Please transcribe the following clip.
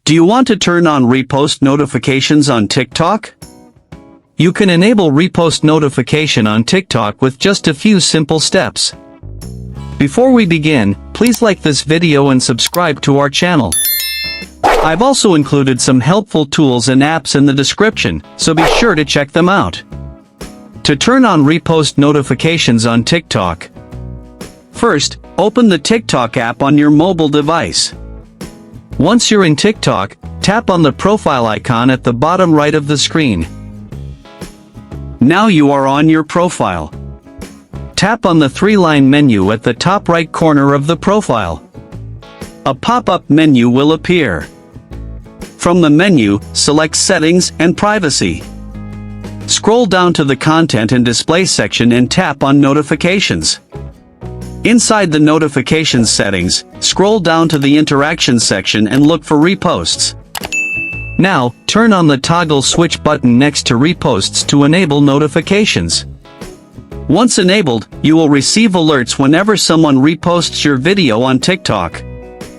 Do you want to turn on repost notifications on TikTok? You can enable repost notification on TikTok with just a few simple steps. Before we begin, please like this video and subscribe to our channel. I've also included some helpful tools and apps in the description, so be sure to check them out. To turn on repost notifications on TikTok, first, open the TikTok app on your mobile device. Once you're in TikTok, tap on the profile icon at the bottom right of the screen. Now you are on your profile. Tap on the three-line menu at the top right corner of the profile. A pop-up menu will appear. From the menu, select Settings and Privacy. Scroll down to the Content and Display section and tap on Notifications. Inside the Notifications settings, scroll down to the Interactions section and look for Reposts. Now, turn on the toggle switch button next to Reposts to enable notifications. Once enabled, you will receive alerts whenever someone reposts your video on TikTok.